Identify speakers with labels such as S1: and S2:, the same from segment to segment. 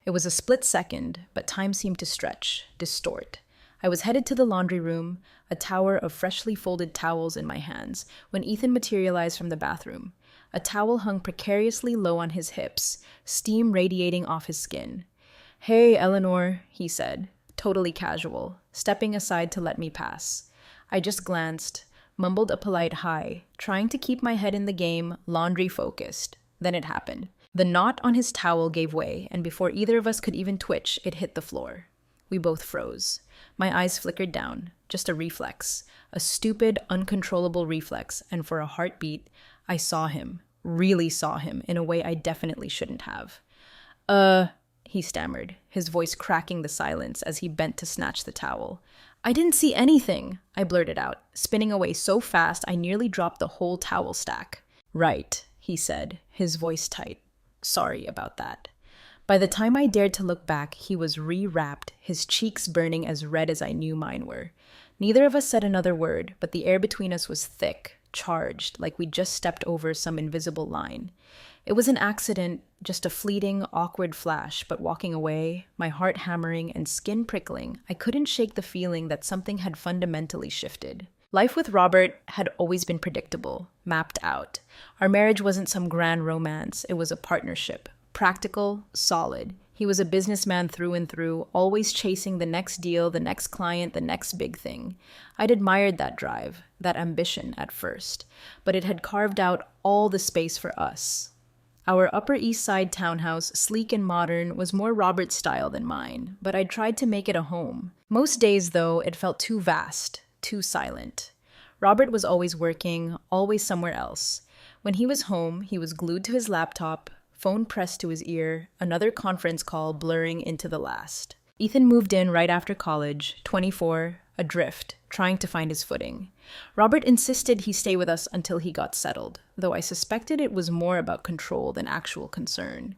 S1: It was a split second, but time seemed to stretch, distort. I was headed to the laundry room, a tower of freshly folded towels in my hands, when Ethan materialized from the bathroom. A towel hung precariously low on his hips, steam radiating off his skin. "Hey, Eleanor," he said, totally casual, stepping aside to let me pass. I just glanced, mumbled a polite hi, trying to keep my head in the game, laundry focused. Then it happened. The knot on his towel gave way, and before either of us could even twitch, it hit the floor. We both froze. My eyes flickered down, just a reflex, a stupid, uncontrollable reflex, and for a heartbeat, I saw him, really saw him, in a way I definitely shouldn't have. He stammered, his voice cracking the silence as he bent to snatch the towel. "I didn't see anything," I blurted out, spinning away so fast I nearly dropped the whole towel stack. "Right," he said, his voice tight. "Sorry about that." By the time I dared to look back, he was re-wrapped, his cheeks burning as red as I knew mine were. Neither of us said another word, but the air between us was thick, charged, like we'd just stepped over some invisible line. It was an accident, just a fleeting, awkward flash, but walking away, my heart hammering and skin prickling, I couldn't shake the feeling that something had fundamentally shifted. Life with Robert had always been predictable, mapped out. Our marriage wasn't some grand romance, it was a partnership. Practical, solid. He was a businessman through and through, always chasing the next deal, the next client, the next big thing. I'd admired that drive, that ambition at first, but it had carved out all the space for us. Our Upper East Side townhouse, sleek and modern, was more Robert's style than mine, but I tried to make it a home. Most days, though, it felt too vast, too silent. Robert was always working, always somewhere else. When he was home, he was glued to his laptop, phone pressed to his ear, another conference call blurring into the last. Ethan moved in right after college, 24, adrift, trying to find his footing. Robert insisted he stay with us until he got settled, though I suspected it was more about control than actual concern.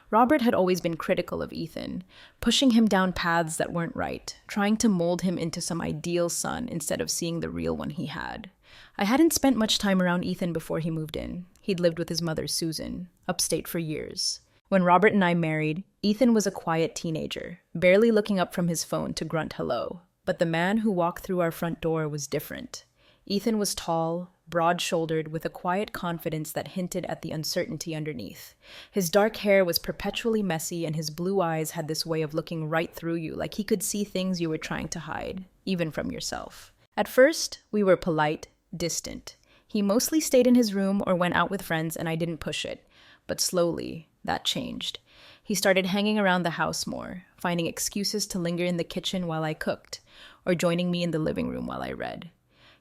S1: Robert had always been critical of Ethan, pushing him down paths that weren't right, trying to mold him into some ideal son instead of seeing the real one he had. I hadn't spent much time around Ethan before he moved in. He'd lived with his mother, Susan, upstate for years. When Robert and I married, Ethan was a quiet teenager, barely looking up from his phone to grunt hello. But the man who walked through our front door was different. Ethan was tall, broad-shouldered, with a quiet confidence that hinted at the uncertainty underneath. His dark hair was perpetually messy, and his blue eyes had this way of looking right through you, like he could see things you were trying to hide, even from yourself. At first, we were polite, distant. He mostly stayed in his room or went out with friends, and I didn't push it. But slowly, that changed. He started hanging around the house more, finding excuses to linger in the kitchen while I cooked, or joining me in the living room while I read.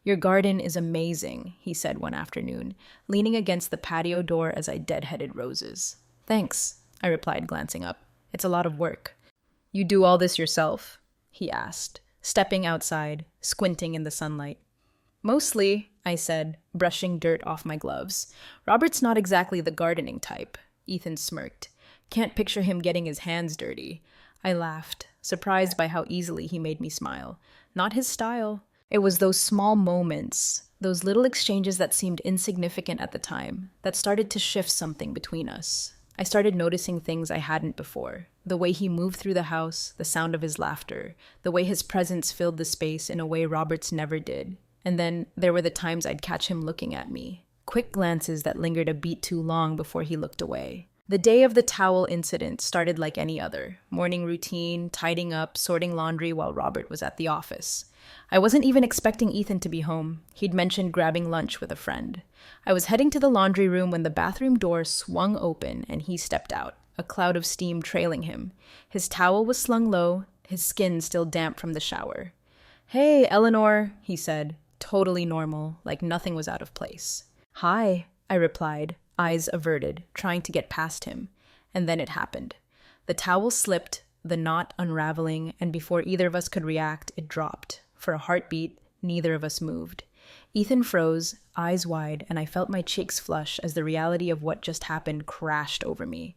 S1: "Your garden is amazing," he said one afternoon, leaning against the patio door as I deadheaded roses. "Thanks," I replied, glancing up. "It's a lot of work." "You do all this yourself?" he asked, stepping outside, squinting in the sunlight. "Mostly," I said, brushing dirt off my gloves. "Robert's not exactly the gardening type." Ethan smirked. "Can't picture him getting his hands dirty." I laughed, surprised by how easily he made me smile. Not his style. It was those small moments, those little exchanges that seemed insignificant at the time, that started to shift something between us. I started noticing things I hadn't before. The way he moved through the house, the sound of his laughter, the way his presence filled the space in a way Robert's never did. And then there were the times I'd catch him looking at me. Quick glances that lingered a beat too long before he looked away. The day of the towel incident started like any other. Morning routine, tidying up, sorting laundry while Robert was at the office. I wasn't even expecting Ethan to be home. He'd mentioned grabbing lunch with a friend. I was heading to the laundry room when the bathroom door swung open and he stepped out, a cloud of steam trailing him. His towel was slung low, his skin still damp from the shower. "Hey, Eleanor," he said, totally normal, like nothing was out of place. "Hi," I replied, eyes averted, trying to get past him. And then it happened. The towel slipped, the knot unraveling, and before either of us could react, it dropped. For a heartbeat, neither of us moved. Ethan froze, eyes wide, and I felt my cheeks flush as the reality of what just happened crashed over me.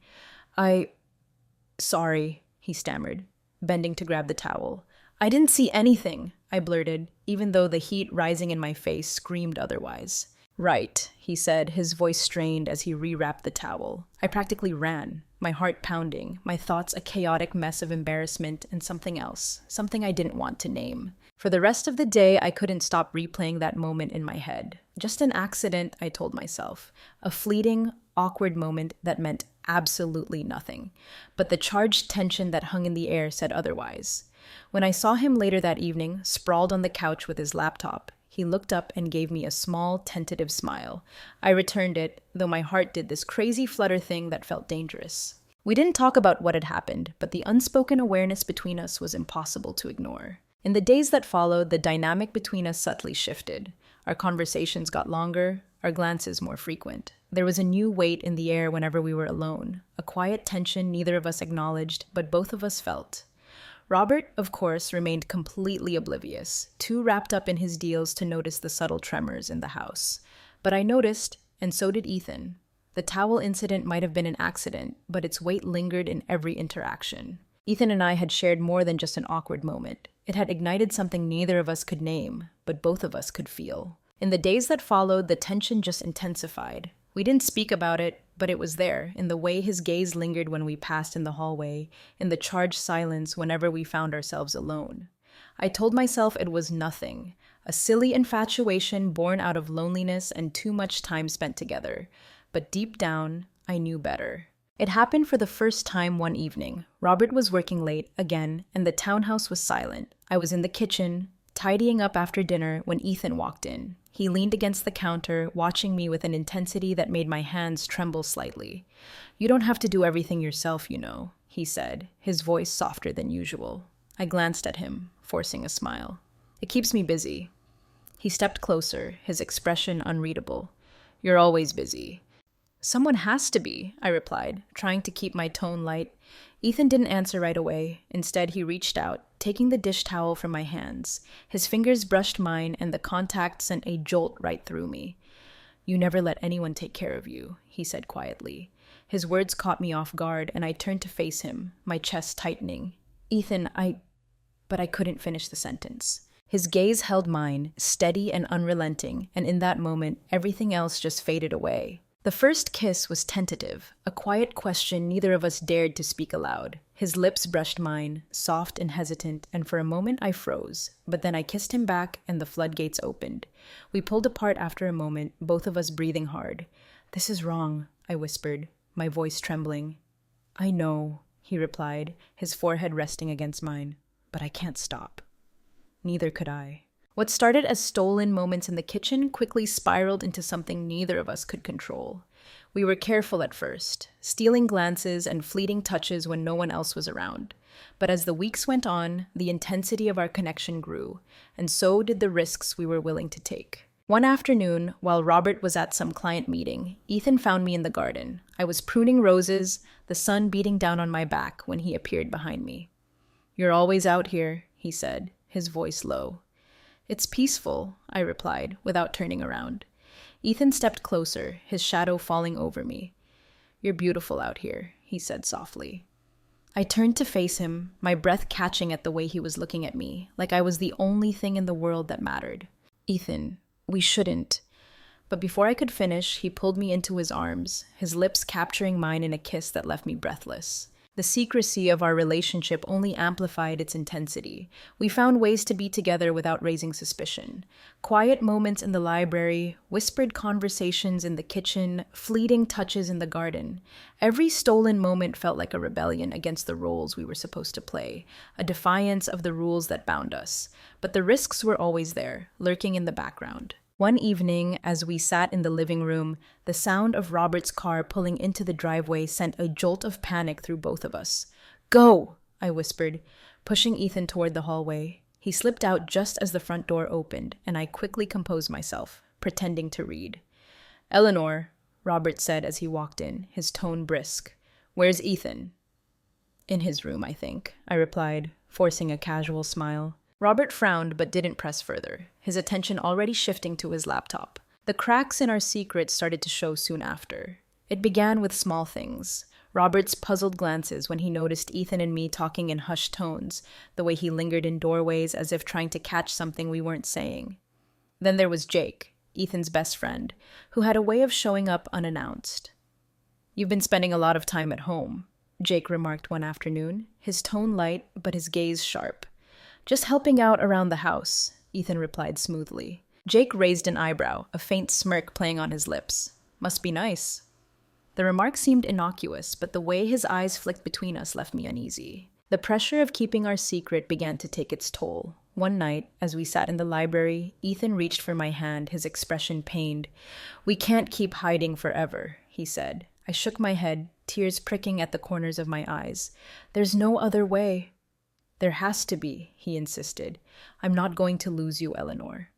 S1: Sorry, he stammered, bending to grab the towel. "I didn't see anything," I blurted, even though the heat rising in my face screamed otherwise. "Right," he said, his voice strained as he rewrapped the towel. I practically ran. my heart pounding, my thoughts a chaotic mess of embarrassment and something else, something I didn't want to name. For the rest of the day, I couldn't stop replaying that moment in my head. Just an accident, I told myself. A fleeting, awkward moment that meant absolutely nothing. But the charged tension that hung in the air said otherwise. When I saw him later that evening, sprawled on the couch with his laptop, he looked up and gave me a small, tentative smile. I returned it, though my heart did this crazy flutter thing that felt dangerous. We didn't talk about what had happened, but the unspoken awareness between us was impossible to ignore. In the days that followed, the dynamic between us subtly shifted. Our conversations got longer, our glances more frequent. There was a new weight in the air whenever we were alone, a quiet tension neither of us acknowledged, but both of us felt. Robert, of course, remained completely oblivious, too wrapped up in his deals to notice the subtle tremors in the house. But I noticed, and so did Ethan. The towel incident might have been an accident, but its weight lingered in every interaction. Ethan and I had shared more than just an awkward moment. It had ignited something neither of us could name, but both of us could feel. In the days that followed, the tension just intensified. We didn't speak about it, but it was there, in the way his gaze lingered when we passed in the hallway, in the charged silence whenever we found ourselves alone. I told myself it was nothing, a silly infatuation born out of loneliness and too much time spent together. But deep down, I knew better. It happened for the first time one evening. Robert was working late, again, and the townhouse was silent. I was in the kitchen, tidying up after dinner, when Ethan walked in. He leaned against the counter, watching me with an intensity that made my hands tremble slightly. "You don't have to do everything yourself, you know," he said, his voice softer than usual. I glanced at him, forcing a smile. "It keeps me busy." He stepped closer, his expression unreadable. "You're always busy." "Someone has to be," I replied, trying to keep my tone light. Ethan didn't answer right away. Instead, he reached out, taking the dish towel from my hands. His fingers brushed mine, and the contact sent a jolt right through me. "You never let anyone take care of you," he said quietly. His words caught me off guard, and I turned to face him, my chest tightening. "Ethan, But I couldn't finish the sentence. His gaze held mine, steady and unrelenting, and in that moment, everything else just faded away. The first kiss was tentative, a quiet question neither of us dared to speak aloud. His lips brushed mine, soft and hesitant, and for a moment I froze. But then I kissed him back, and the floodgates opened. We pulled apart after a moment, both of us breathing hard. "This is wrong," I whispered, my voice trembling. "I know," he replied, his forehead resting against mine. "But I can't stop." Neither could I. What started as stolen moments in the kitchen quickly spiraled into something neither of us could control. We were careful at first, stealing glances and fleeting touches when no one else was around. But as the weeks went on, the intensity of our connection grew, and so did the risks we were willing to take. One afternoon, while Robert was at some client meeting, Ethan found me in the garden. I was pruning roses, the sun beating down on my back when he appeared behind me. "You're always out here," he said, his voice low. "It's peaceful," I replied, without turning around. Ethan stepped closer, his shadow falling over me. "You're beautiful out here," he said softly. I turned to face him, my breath catching at the way he was looking at me, like I was the only thing in the world that mattered. "Ethan, we shouldn't." But before I could finish, he pulled me into his arms, his lips capturing mine in a kiss that left me breathless. The secrecy of our relationship only amplified its intensity. We found ways to be together without raising suspicion. Quiet moments in the library, whispered conversations in the kitchen, fleeting touches in the garden. Every stolen moment felt like a rebellion against the roles we were supposed to play, a defiance of the rules that bound us. But the risks were always there, lurking in the background. One evening, as we sat in the living room, the sound of Robert's car pulling into the driveway sent a jolt of panic through both of us. "Go!" I whispered, pushing Ethan toward the hallway. He slipped out just as the front door opened, and I quickly composed myself, pretending to read. "Eleanor," Robert said as he walked in, his tone brisk. "Where's Ethan?" "In his room, I think," I replied, forcing a casual smile. Robert frowned but didn't press further, his attention already shifting to his laptop. The cracks in our secret started to show soon after. It began with small things. Robert's puzzled glances when he noticed Ethan and me talking in hushed tones, the way he lingered in doorways as if trying to catch something we weren't saying. Then there was Jake, Ethan's best friend, who had a way of showing up unannounced. "You've been spending a lot of time at home," Jake remarked one afternoon, his tone light but his gaze sharp. Just helping out around the house, Ethan replied smoothly. Jake raised an eyebrow, a faint smirk playing on his lips. Must be nice. The remark seemed innocuous, but the way his eyes flicked between us left me uneasy. The pressure of keeping our secret began to take its toll. One night, as we sat in the library, Ethan reached for my hand, his expression pained. "We can't keep hiding forever," he said. I shook my head, tears pricking at the corners of my eyes. "There's no other way." "There has to be," he insisted. "I'm not going to lose you, Eleanor."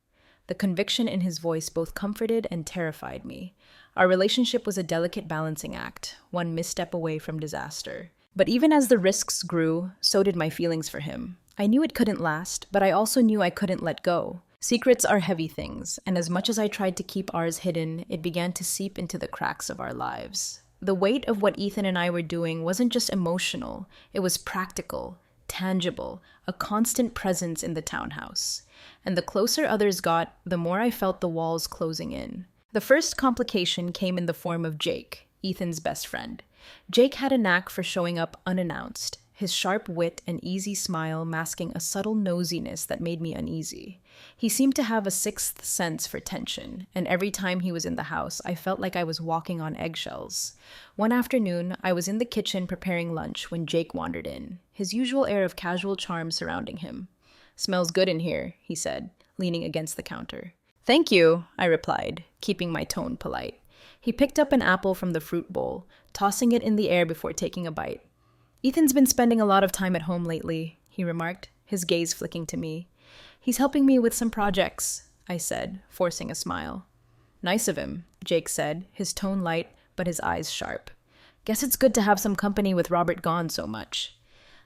S1: The conviction in his voice both comforted and terrified me. Our relationship was a delicate balancing act, one misstep away from disaster. But even as the risks grew, so did my feelings for him. I knew it couldn't last, but I also knew I couldn't let go. Secrets are heavy things, and as much as I tried to keep ours hidden, it began to seep into the cracks of our lives. The weight of what Ethan and I were doing wasn't just emotional, it was practical, tangible, a constant presence in the townhouse. And the closer others got, the more I felt the walls closing in. The first complication came in the form of Jake, Ethan's best friend. Jake had a knack for showing up unannounced, his sharp wit and easy smile masking a subtle nosiness that made me uneasy. He seemed to have a sixth sense for tension, and every time he was in the house, I felt like I was walking on eggshells. One afternoon, I was in the kitchen preparing lunch when Jake wandered in, his usual air of casual charm surrounding him. "Smells good in here," he said, leaning against the counter. "Thank you," I replied, keeping my tone polite. He picked up an apple from the fruit bowl, tossing it in the air before taking a bite. "Ethan's been spending a lot of time at home lately," he remarked, his gaze flicking to me. "He's helping me with some projects," I said, forcing a smile. "Nice of him," Jake said, his tone light but his eyes sharp. "Guess it's good to have some company with Robert gone so much."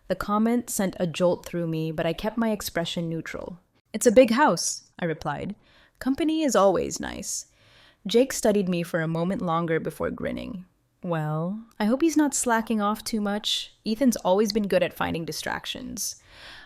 S1: The comment sent a jolt through me, but I kept my expression neutral. "It's a big house," I replied. "Company is always nice." Jake studied me for a moment longer before grinning. "Well, I hope he's not slacking off too much. Ethan's always been good at finding distractions."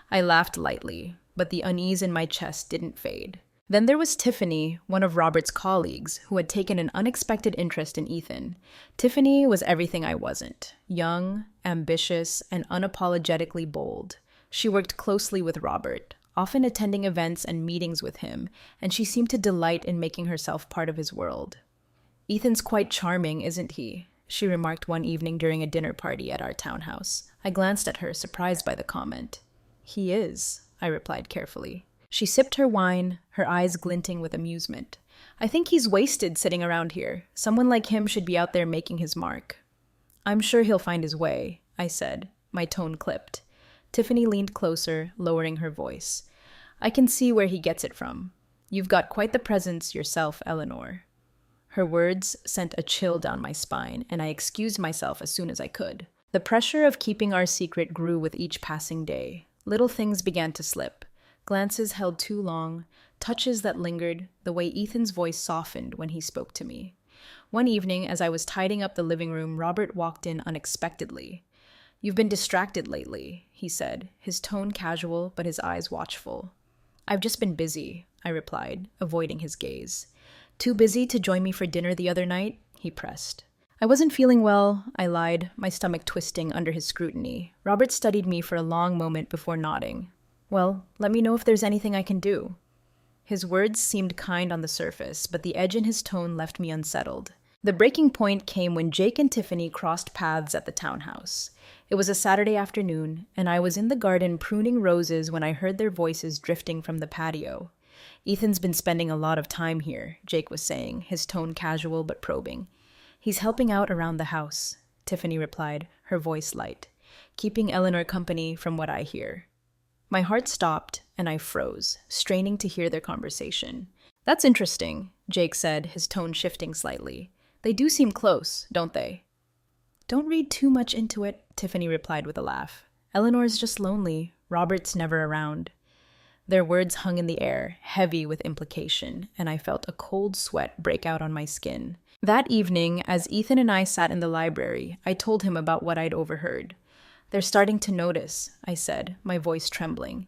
S1: I laughed lightly, but the unease in my chest didn't fade. Then there was Tiffany, one of Robert's colleagues, who had taken an unexpected interest in Ethan. Tiffany was everything I wasn't: young, ambitious, and unapologetically bold. She worked closely with Robert, often attending events and meetings with him, and she seemed to delight in making herself part of his world. "Ethan's quite charming, isn't he?" she remarked one evening during a dinner party at our townhouse. I glanced at her, surprised by the comment. "He is," I replied carefully. She sipped her wine, her eyes glinting with amusement. "I think he's wasted sitting around here. Someone like him should be out there making his mark." "I'm sure he'll find his way," I said, my tone clipped. Tiffany leaned closer, lowering her voice. "I can see where he gets it from. You've got quite the presence yourself, Eleanor." Her words sent a chill down my spine, and I excused myself as soon as I could. The pressure of keeping our secret grew with each passing day. Little things began to slip. Glances held too long, touches that lingered, the way Ethan's voice softened when he spoke to me. One evening, as I was tidying up the living room, Robert walked in unexpectedly. "You've been distracted lately," he said, his tone casual but his eyes watchful. "I've just been busy," I replied, avoiding his gaze. "Too busy to join me for dinner the other night?" he pressed. "I wasn't feeling well," I lied, my stomach twisting under his scrutiny. Robert studied me for a long moment before nodding. "Well, let me know if there's anything I can do." His words seemed kind on the surface, but the edge in his tone left me unsettled. The breaking point came when Jake and Tiffany crossed paths at the townhouse. It was a Saturday afternoon, and I was in the garden pruning roses when I heard their voices drifting from the patio. "Ethan's been spending a lot of time here," Jake was saying, his tone casual but probing. "He's helping out around the house," Tiffany replied, her voice light. "Keeping Eleanor company from what I hear." My heart stopped, and I froze, straining to hear their conversation. "That's interesting," Jake said, his tone shifting slightly. "They do seem close, don't they?" "Don't read too much into it," Tiffany replied with a laugh. "Eleanor's just lonely. Robert's never around." Their words hung in the air, heavy with implication, and I felt a cold sweat break out on my skin. That evening, as Ethan and I sat in the library, I told him about what I'd overheard. "They're starting to notice," I said, my voice trembling.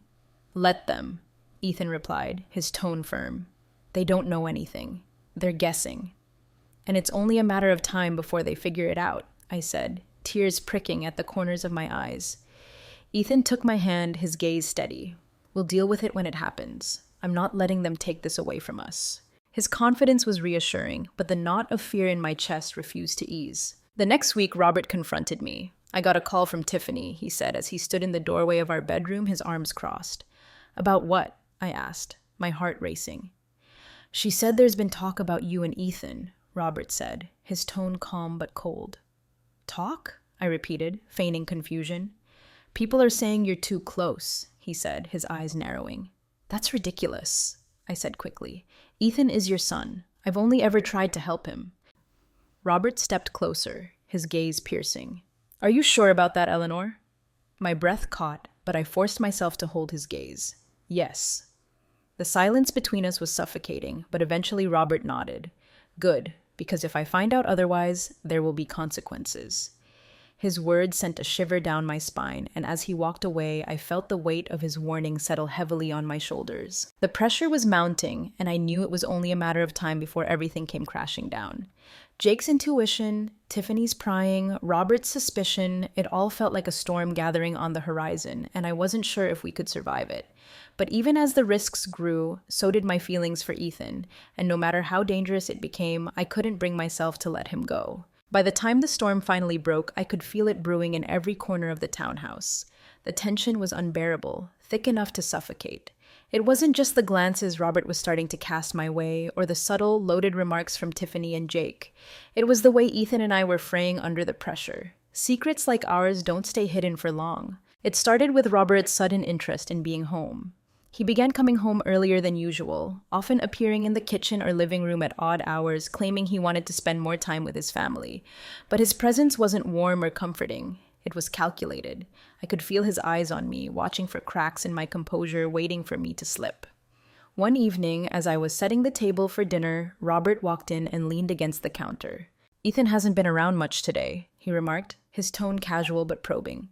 S1: "Let them," Ethan replied, his tone firm. "They don't know anything. They're guessing." "And it's only a matter of time before they figure it out," I said, tears pricking at the corners of my eyes. Ethan took my hand, his gaze steady. We'll deal with it when it happens. I'm not letting them take this away from us. His confidence was reassuring, but the knot of fear in my chest refused to ease. The next week, Robert confronted me. I got a call from Tiffany, he said as he stood in the doorway of our bedroom, his arms crossed. About what? I asked, my heart racing. She said there's been talk about you and Ethan, Robert said, his tone calm but cold. Talk? I repeated, feigning confusion. People are saying you're too close, he said, his eyes narrowing. That's ridiculous, I said quickly. Ethan is your son. I've only ever tried to help him. Robert stepped closer, his gaze piercing. Are you sure about that, Eleanor? My breath caught, but I forced myself to hold his gaze. Yes. The silence between us was suffocating, but eventually Robert nodded. Good, because if I find out otherwise, there will be consequences. His words sent a shiver down my spine, and as he walked away, I felt the weight of his warning settle heavily on my shoulders. The pressure was mounting, and I knew it was only a matter of time before everything came crashing down. Jake's intuition, Tiffany's prying, Robert's suspicion, it all felt like a storm gathering on the horizon, and I wasn't sure if we could survive it. But even as the risks grew, so did my feelings for Ethan, and no matter how dangerous it became, I couldn't bring myself to let him go. By the time the storm finally broke, I could feel it brewing in every corner of the townhouse. The tension was unbearable, thick enough to suffocate. It wasn't just the glances Robert was starting to cast my way, or the subtle, loaded remarks from Tiffany and Jake. It was the way Ethan and I were fraying under the pressure. Secrets like ours don't stay hidden for long. It started with Robert's sudden interest in being home. He began coming home earlier than usual, often appearing in the kitchen or living room at odd hours, claiming he wanted to spend more time with his family. But his presence wasn't warm or comforting. It was calculated. I could feel his eyes on me, watching for cracks in my composure, waiting for me to slip. One evening, as I was setting the table for dinner, Robert walked in and leaned against the counter. Ethan hasn't been around much today, he remarked, his tone casual but probing.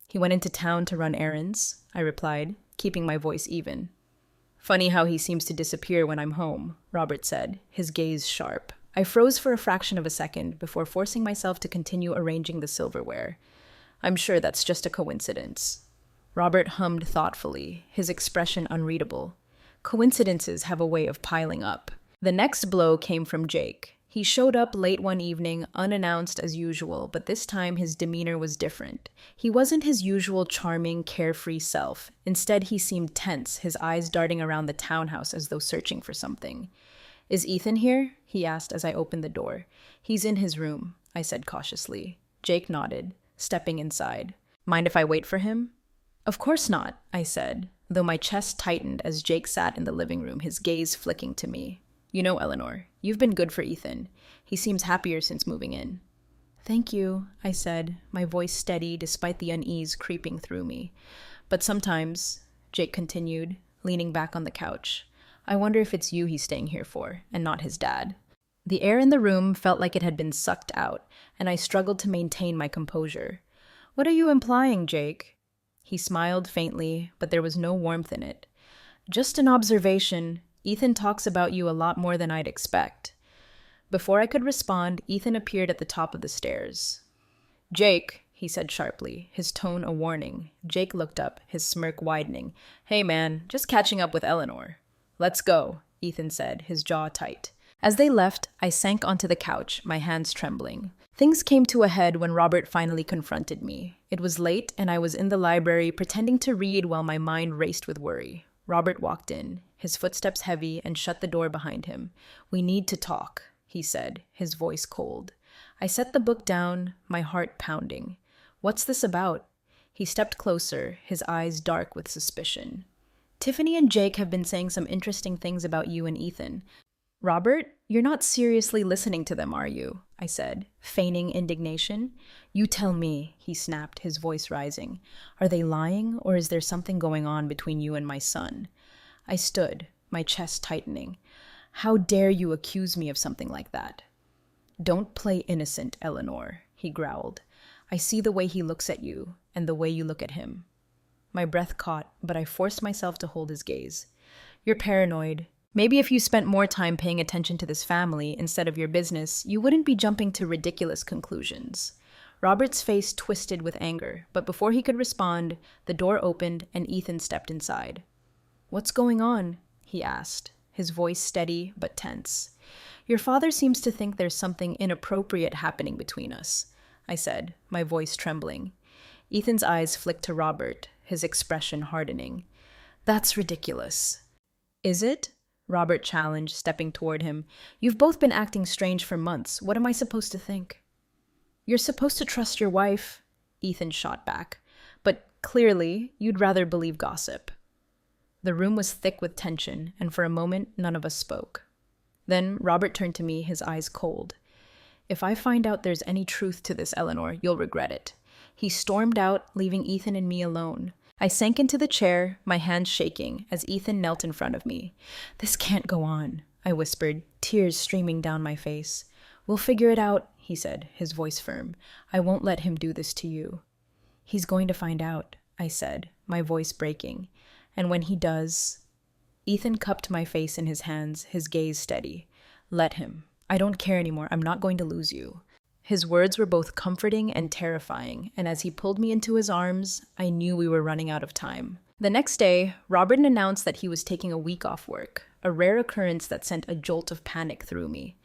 S1: He went into town to run errands, I replied, keeping my voice even. Funny how he seems to disappear when I'm home, Robert said, his gaze sharp. I froze for a fraction of a second before forcing myself to continue arranging the silverware. I'm sure that's just a coincidence. Robert hummed thoughtfully, his expression unreadable. Coincidences have a way of piling up. The next blow came from Jake. He showed up late one evening, unannounced as usual, but this time his demeanor was different. He wasn't his usual charming, carefree self. Instead, he seemed tense, his eyes darting around the townhouse as though searching for something. Is Ethan here? He asked as I opened the door. He's in his room, I said cautiously. Jake nodded, stepping inside. Mind if I wait for him? Of course not, I said, though my chest tightened as Jake sat in the living room, his gaze flicking to me. You know, Eleanor, you've been good for Ethan. He seems happier since moving in. Thank you, I said, my voice steady despite the unease creeping through me. But sometimes, Jake continued, leaning back on the couch, I wonder if it's you he's staying here for, and not his dad. The air in the room felt like it had been sucked out, and I struggled to maintain my composure. What are you implying, Jake? He smiled faintly, but there was no warmth in it. Just an observation. Ethan talks about you a lot more than I'd expect. Before I could respond, Ethan appeared at the top of the stairs. Jake, he said sharply, his tone a warning. Jake looked up, his smirk widening. Hey man, just catching up with Eleanor. Let's go, Ethan said, his jaw tight. As they left, I sank onto the couch, my hands trembling. Things came to a head when Robert finally confronted me. It was late, and I was in the library pretending to read while my mind raced with worry. Robert walked in, his footsteps heavy, and shut the door behind him. We need to talk, he said, his voice cold. I set the book down, my heart pounding. What's this about? He stepped closer, his eyes dark with suspicion. Tiffany and Jake have been saying some interesting things about you and Ethan. Robert, you're not seriously listening to them, are you? I said, feigning indignation. You tell me, he snapped, his voice rising. Are they lying, or is there something going on between you and my son? I stood, my chest tightening. How dare you accuse me of something like that? Don't play innocent, Eleanor, he growled. I see the way he looks at you, and the way you look at him. My breath caught, but I forced myself to hold his gaze. You're paranoid. Maybe if you spent more time paying attention to this family instead of your business, you wouldn't be jumping to ridiculous conclusions. Robert's face twisted with anger, but before he could respond, the door opened and Ethan stepped inside. "What's going on?" he asked, his voice steady but tense. "Your father seems to think there's something inappropriate happening between us," I said, my voice trembling. Ethan's eyes flicked to Robert, his expression hardening. "That's ridiculous." "Is it?" Robert challenged, stepping toward him. "You've both been acting strange for months. What am I supposed to think?" "You're supposed to trust your wife," Ethan shot back. "But clearly, you'd rather believe gossip." The room was thick with tension, and for a moment, none of us spoke. Then Robert turned to me, his eyes cold. "If I find out there's any truth to this, Eleanor, you'll regret it." He stormed out, leaving Ethan and me alone. I sank into the chair, my hands shaking, as Ethan knelt in front of me. "This can't go on," I whispered, tears streaming down my face. "We'll figure it out," he said, his voice firm. "I won't let him do this to you." "He's going to find out," I said, my voice breaking. "And when he does—" Ethan cupped my face in his hands, his gaze steady. "Let him. I don't care anymore. I'm not going to lose you." His words were both comforting and terrifying, and as he pulled me into his arms, I knew we were running out of time. The next day, Robert announced that he was taking a week off work, a rare occurrence that sent a jolt of panic through me.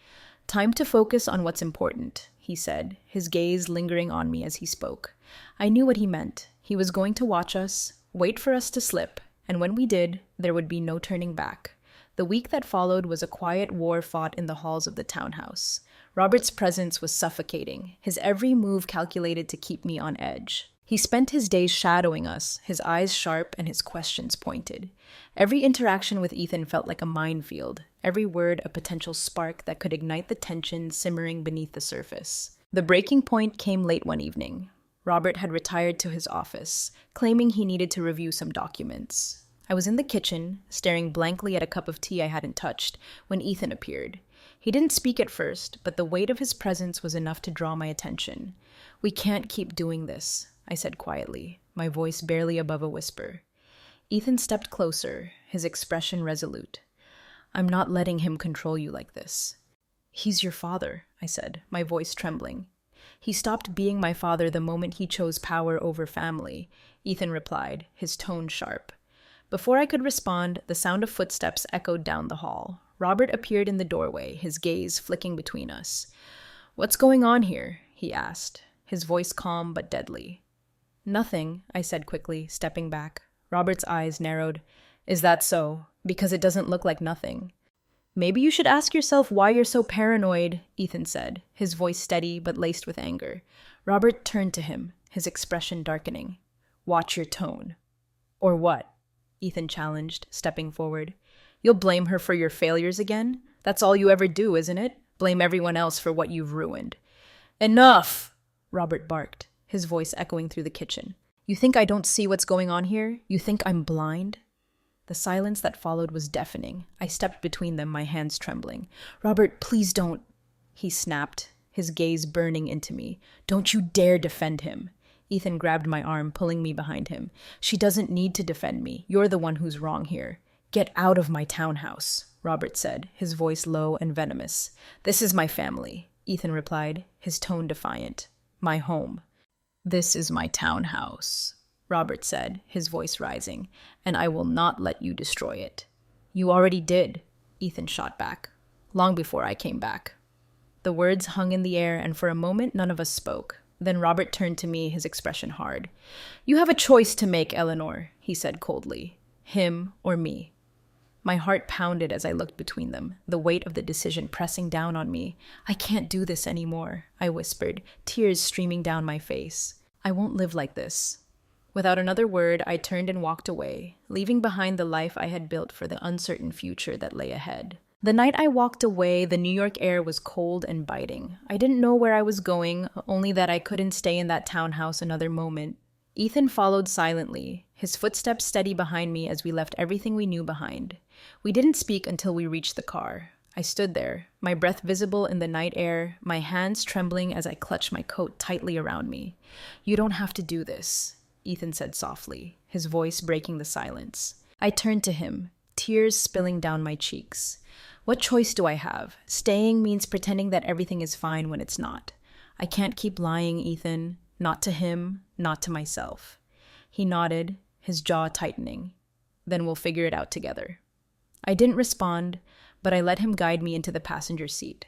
S1: "Time to focus on what's important," he said, his gaze lingering on me as he spoke. I knew what he meant. He was going to watch us, wait for us to slip, and when we did, there would be no turning back. The week that followed was a quiet war fought in the halls of the townhouse. Robert's presence was suffocating, his every move calculated to keep me on edge. He spent his days shadowing us, his eyes sharp and his questions pointed. Every interaction with Ethan felt like a minefield, every word a potential spark that could ignite the tension simmering beneath the surface. The breaking point came late one evening. Robert had retired to his office, claiming he needed to review some documents. I was in the kitchen, staring blankly at a cup of tea I hadn't touched, when Ethan appeared. He didn't speak at first, but the weight of his presence was enough to draw my attention. "We can't keep doing this," I said quietly, my voice barely above a whisper. Ethan stepped closer, his expression resolute. "I'm not letting him control you like this." "He's your father," I said, my voice trembling. "He stopped being my father the moment he chose power over family," Ethan replied, his tone sharp. Before I could respond, the sound of footsteps echoed down the hall. Robert appeared in the doorway, his gaze flicking between us. "What's going on here?" he asked, his voice calm but deadly. "Nothing," I said quickly, stepping back. Robert's eyes narrowed. "Is that so? Because it doesn't look like nothing." "Maybe you should ask yourself why you're so paranoid," Ethan said, his voice steady but laced with anger. Robert turned to him, his expression darkening. "Watch your tone." "Or what?" Ethan challenged, stepping forward. "You'll blame her for your failures again? That's all you ever do, isn't it? Blame everyone else for what you've ruined." "Enough!" Robert barked, his voice echoing through the kitchen. "You think I don't see what's going on here? You think I'm blind?" The silence that followed was deafening. I stepped between them, my hands trembling. "Robert, please don't," he snapped, his gaze burning into me. "Don't you dare defend him." Ethan grabbed my arm, pulling me behind him. "She doesn't need to defend me. You're the one who's wrong here." "Get out of my townhouse," Robert said, his voice low and venomous. "This is my family," Ethan replied, his tone defiant. "My home." "This is my townhouse," Robert said, his voice rising, "and I will not let you destroy it." "You already did," Ethan shot back, "long before I came back." The words hung in the air, and for a moment none of us spoke. Then Robert turned to me, his expression hard. "You have a choice to make, Eleanor," he said coldly. "Him or me." My heart pounded as I looked between them, the weight of the decision pressing down on me. "I can't do this anymore," I whispered, tears streaming down my face. "I won't live like this." Without another word, I turned and walked away, leaving behind the life I had built for the uncertain future that lay ahead. The night I walked away, the New York air was cold and biting. I didn't know where I was going, only that I couldn't stay in that townhouse another moment. Ethan followed silently, his footsteps steady behind me as we left everything we knew behind. We didn't speak until we reached the car. I stood there, my breath visible in the night air, my hands trembling as I clutched my coat tightly around me. "You don't have to do this," Ethan said softly, his voice breaking the silence. I turned to him, tears spilling down my cheeks. What choice do I have? Staying means pretending that everything is fine when it's not. I can't keep lying, Ethan. Not to him, not to myself. He nodded, his jaw tightening. Then we'll figure it out together. I didn't respond, but I let him guide me into the passenger seat.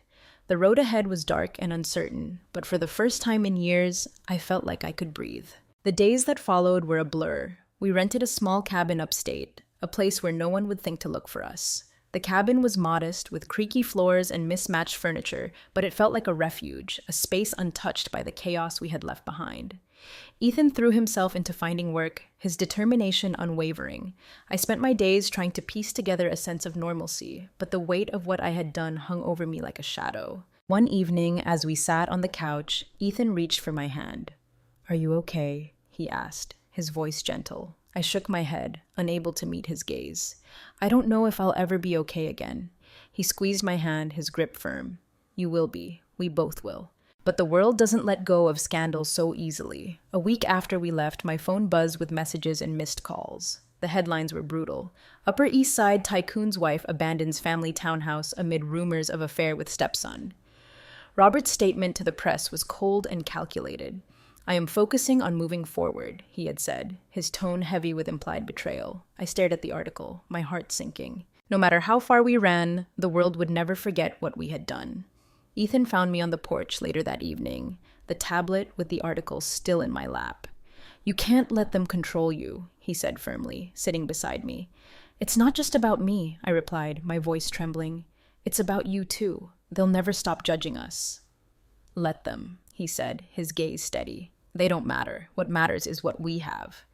S1: The road ahead was dark and uncertain, but for the first time in years, I felt like I could breathe. The days that followed were a blur. We rented a small cabin upstate, a place where no one would think to look for us. The cabin was modest, with creaky floors and mismatched furniture, but it felt like a refuge, a space untouched by the chaos we had left behind. Ethan threw himself into finding work, his determination unwavering. I spent my days trying to piece together a sense of normalcy, but the weight of what I had done hung over me like a shadow. One evening, as we sat on the couch, Ethan reached for my hand. "Are you okay?" he asked, his voice gentle. I shook my head, unable to meet his gaze. "I don't know if I'll ever be okay again." He squeezed my hand, his grip firm. "You will be. We both will." But the world doesn't let go of scandals so easily. A week after we left, my phone buzzed with messages and missed calls. The headlines were brutal. Upper East Side tycoon's wife abandons family townhouse amid rumors of affair with stepson. Robert's statement to the press was cold and calculated. "I am focusing on moving forward," he had said, his tone heavy with implied betrayal. I stared at the article, my heart sinking. No matter how far we ran, the world would never forget what we had done. Ethan found me on the porch later that evening, the tablet with the article still in my lap. "You can't let them control you," he said firmly, sitting beside me. "It's not just about me," I replied, my voice trembling. "It's about you too. They'll never stop judging us." "Let them," he said, his gaze steady. "They don't matter. What matters is what we have."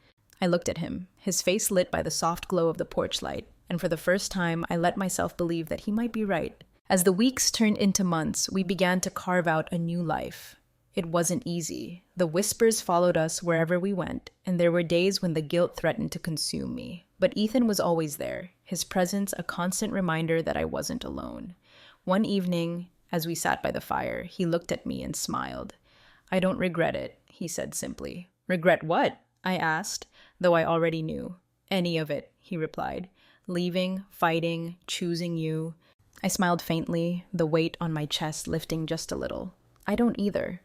S1: I looked at him, his face lit by the soft glow of the porch light, and for the first time I let myself believe that he might be right. As the weeks turned into months, we began to carve out a new life. It wasn't easy. The whispers followed us wherever we went, and there were days when the guilt threatened to consume me. But Ethan was always there, his presence a constant reminder that I wasn't alone. One evening, as we sat by the fire, he looked at me and smiled. "I don't regret it," he said simply. "Regret what?" I asked, though I already knew. "Any of it," he replied. "Leaving, fighting, choosing you." I smiled faintly, the weight on my chest lifting just a little. "I don't either."